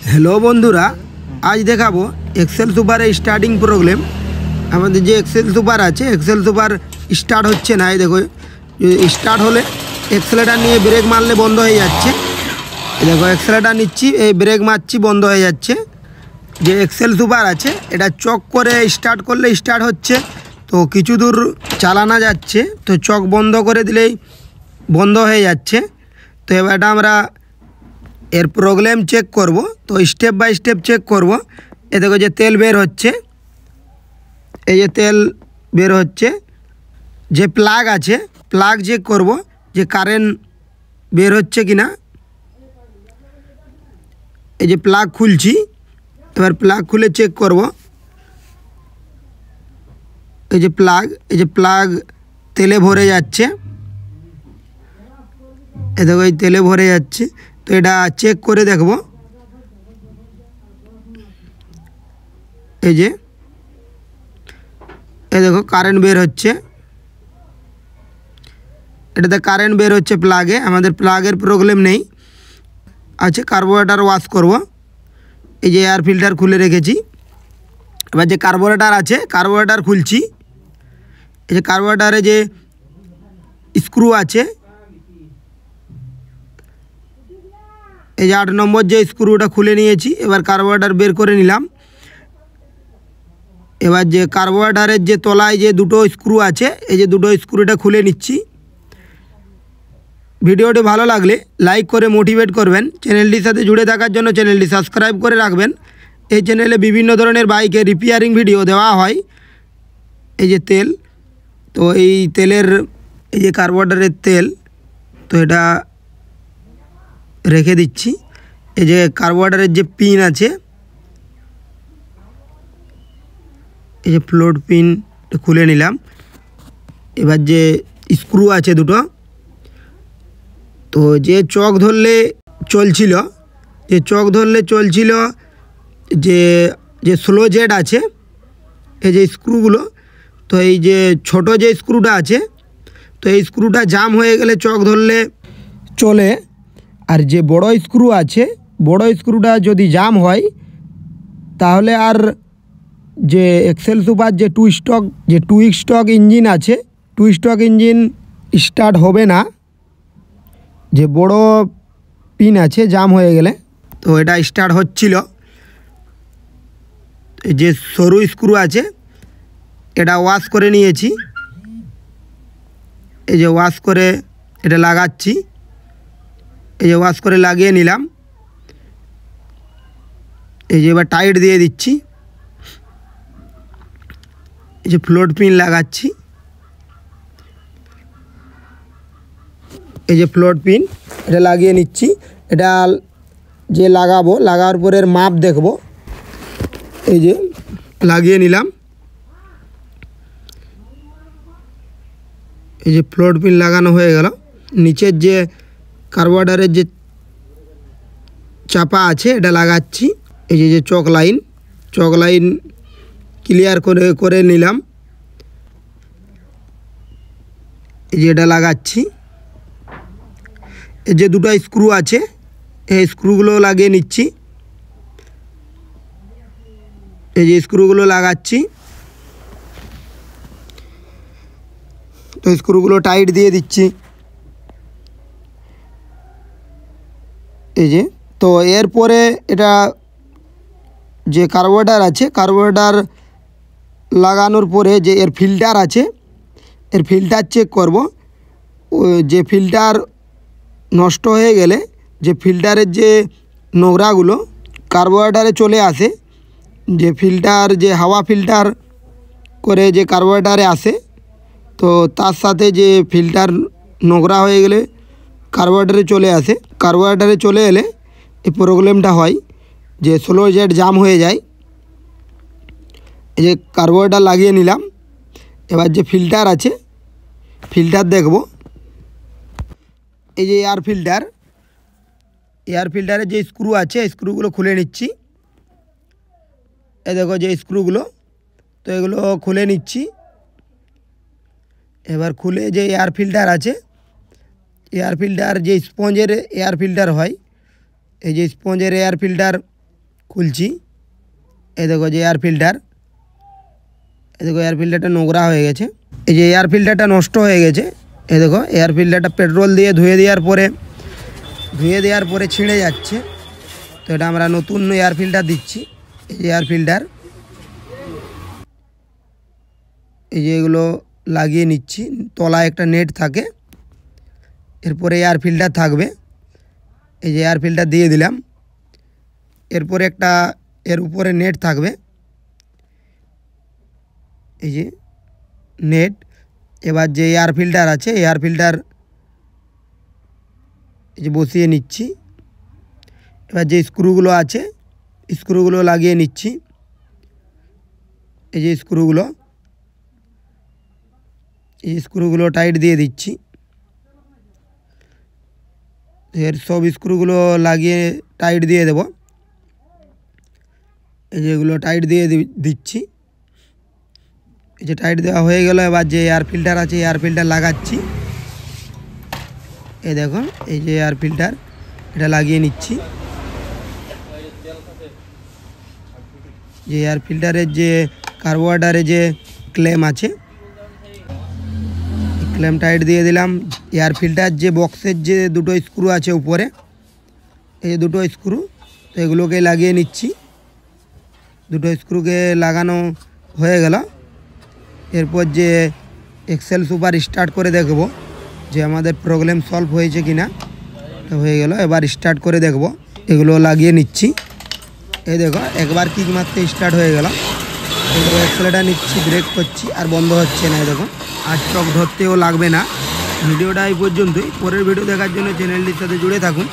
Hello बंधुरा आज देखाबो एक्सेल सुपार स्टार्टिंग प्रॉब्लेम हमारे जो एक्सेल सुपार आछे एक्सेल सुपार स्टार्ट होच्छे ना देखो स्टार्ट होले एक्सेलेटर निये ब्रेक मारले बंद हो जाच्छे देखो एक्सेलेटर निচ্ছি ब्रेक मारছি बंद हो जाच्छे जो एक्सेल सुपार आछे एटा चक करे स्टार्ट करले स्टार्ट होच्छे तो किछु दूर चालाना जाच्छे तो चक बंद करे दिलेई बंद हो जाच्छे तो एबार आमरा एर प्रॉब्लेम चेक करब तो स्टेप बाय स्टेप चेक करब ए देखो जो तेल बेर होच्छे ये तेल बेर होच्छे जे प्लाग आछे प्लाग चेक करब जे कारेंट बेर होच्छे किना ए जे प्लाग खुलছি এবার प्लाग खुले चेक करब ए जे प्लाग तेले भरे जाच्छे ए देखो ये तेले भरे जाच्छे तो এটা চেক করে দেখব এই যে এই দেখো কারেন্ট বের হচ্ছে এটাতে কারেন্ট বের হচ্ছে প্লাগে আমাদের প্লাগের প্রবলেম নেই আছে কার্বোরেটর ওয়াশ করব এই যে এয়ার ফিল্টার খুলে রেখেছি এবার যে কার্বোরেটর আছে কার্বোরেটর খুলছি এই যে কার্বোরেটরে যে স্ক্রু আছে এই যে 8 নম্বর যে স্ক্রুটা খুলে নিয়েছি এবার কার্বোরেটর বের করে নিলাম এবার যে কার্বোরেটরের যে তলায় যে দুটো স্ক্রু আছে এই যে দুটো স্ক্রুটা খুলে নিচ্ছি ভিডিওটি ভালো লাগলে লাইক করে মোটিভেট করবেন চ্যানেলটির সাথে জুড়ে থাকার জন্য চ্যানেলটি সাবস্ক্রাইব করে রাখবেন এই চ্যানেলে বিভিন্ন ধরনের বাইকের রিপেয়ারিং ভিডিও দেওয়া হয় এই যে তেল তো এই তেলের এই যে কার্বোরেটরের তেল তো এটা রেখে দিচ্ছি এই যে কার্বোরেটরের যে পিন আছে এই যে ফ্লোট পিন খুলে নিলাম এবার যে স্ক্রু আছে দুটো তো যে চক ধরলে চলছিল যে যে স্লো জেড আছে এই যে স্ক্রুগুলো তো এই যে ছোট যে স্ক্রুটা আছে তো এই স্ক্রুটা জাম হয়ে গেলে চক ধরলে চলে আর যে বড় স্ক্রু আছে বড় স্ক্রুটা যদি জাম হয় তাহলে আর যে এক্সেল সুপার যে টু স্টক ইঞ্জিন আছে টু স্টক ইঞ্জিন স্টার্ট হবে না যে বড় পিন আছে জাম হয়ে গেলে তো এটা স্টার্ট হচ্ছিল যে সরু স্ক্রু আছে এটা ওয়াশ করে নিয়েছি এই যে ওয়াশ করে এটা লাগাচ্ছি এই যে ওয়াশ করে লাগিয়ে নিলাম এই যে এবার টাইট দিয়ে দিচ্ছি এই যে ফ্লোট পিন লাগাচ্ছি এই যে ফ্লোট পিন এটা লাগিয়ে নিচ্ছি এটা যে লাগাবো লাগার পরের মাপ দেখব এই যে লাগিয়ে নিলাম এই যে ফ্লোট পিন লাগানো হয়ে গেল নিচের যে কার্বোরেটরের যে চাপা আছে এটা লাগাচ্ছি এই যে চক লাইন ক্লিয়ার করে নিলাম এই যে এটা লাগাচ্ছি এই যে দুটো স্ক্রু আছে এই স্ক্রুগুলো লাগিয়ে নিচ্ছি এই যে স্ক্রুগুলো লাগাচ্ছি তো স্ক্রুগুলো টাইট দিয়ে দিচ্ছি এই যে তো এরপরে এটা যে কার্বোরেটর আছে কার্বোরেটর লাগানোর পরে যে এর ফিল্টার আছে এর ফিল্টার চেক করব যে ফিল্টার নষ্ট হয়ে গেলে যে ফিল্টারের যে নোংরাগুলো কার্বোরেটরে চলে আসে যে ফিল্টার যে হাওয়া ফিল্টার করে যে কার্বোরেটরে আসে তো তার সাথে যে ফিল্টার নোংরা হয়ে গেলে কার্বোরেটরে চলে আসে কার্বোরেটরে চলে এলে এই প্রবলেমটা হয় যে স্লো জেট জাম হয়ে যায় এই যে কার্বোরেটর লাগিয়ে নিলাম এবার যে ফিল্টার আছে ফিল্টার দেখব এই যে এয়ার ফিল্টারের যে স্ক্রু আছে স্ক্রুগুলো খুলে নিচ্ছি এই দেখো যে স্ক্রুগুলো তো এগুলো খুলে নিচ্ছি এবার খুলে যে এয়ার ফিল্টার আছে এয়ার ফিল্টার যে স্পঞ্জের এয়ার ফিল্টার হয় এই যে স্পঞ্জের এয়ার ফিল্টার খুলছি। এই দেখো যে এয়ার ফিল্টার, এই দেখো এয়ার ফিল্টারটা নোংরা হয়ে গেছে। এই যে এয়ার ফিল্টারটা নষ্ট হয়ে গেছে। এই দেখো এয়ার ফিল্টারটা পেট্রোল দিয়ে ধুয়ে দেওয়ার পরে ছিঁড়ে যাচ্ছে। তো এটা আমরা নতুন এয়ার ফিল্টার দিচ্ছি। এই যে এয়ার ফিল্টার, এই যে এগুলো লাগিয়ে নিচ্ছি। তলায় একটা নেট থাকে, এরপরে এয়ার ফিল্টার থাকবে। এই যে এয়ার ফিল্টার দিয়ে দিলাম। এরপরে একটা এর উপরে নেট থাকবে, এই যে নেট। এবার যে এয়ার ফিল্টার আছে, এয়ার ফিল্টার এই যে বসিয়ে নিচ্ছি। এবার যে স্ক্রুগুলো আছে, স্ক্রুগুলো লাগিয়ে নিচ্ছি। এই যে স্ক্রুগুলো টাইট দিয়ে দিচ্ছি। এর সব স্ক্রুগুলো লাগিয়ে টাইট দিয়ে দেব। এই যে এগুলো টাইট দিয়ে দিচ্ছি। এই যে টাইট দেওয়া হয়ে গেল। এবার যে এয়ার ফিল্টার আছে, এয়ার ফিল্টার লাগাচ্ছি। এই দেখুন, এই যে এয়ার ফিল্টার, এটা লাগিয়ে নিচ্ছি। যে এয়ার ফিল্টারের যে কার্বোরেটরে যে ক্লেম আছে, ক্লেম টাইট দিয়ে দিলাম। এয়ার ফিল্টার যে বক্সের যে দুটো স্ক্রু আছে উপরে, এই যে দুটো স্ক্রু, তো এগুলোকে লাগিয়ে নিচ্ছি। দুটো স্ক্রুকে লাগানো হয়ে গেল। এরপর যে এক্সেল সুপার স্টার্ট করে দেখব যে আমাদের প্রবলেম সলভ হয়েছে কি না। তো হয়ে গেল। এবার স্টার্ট করে দেখব। এগুলো লাগিয়ে নিচ্ছি। এই দেখো একবার কিক মারতে স্টার্ট হয়ে গেল। এগুলো এক্সেলেটার নিচ্ছি, ব্রেক করছি, আর বন্ধ হচ্ছে না। এই দেখো আর চক ধরতেও লাগবে না। ভিডিওটা এই পর্যন্তই। পরের ভিডিও দেখার জন্য চ্যানেলটির সাথে জুড়ে থাকুন।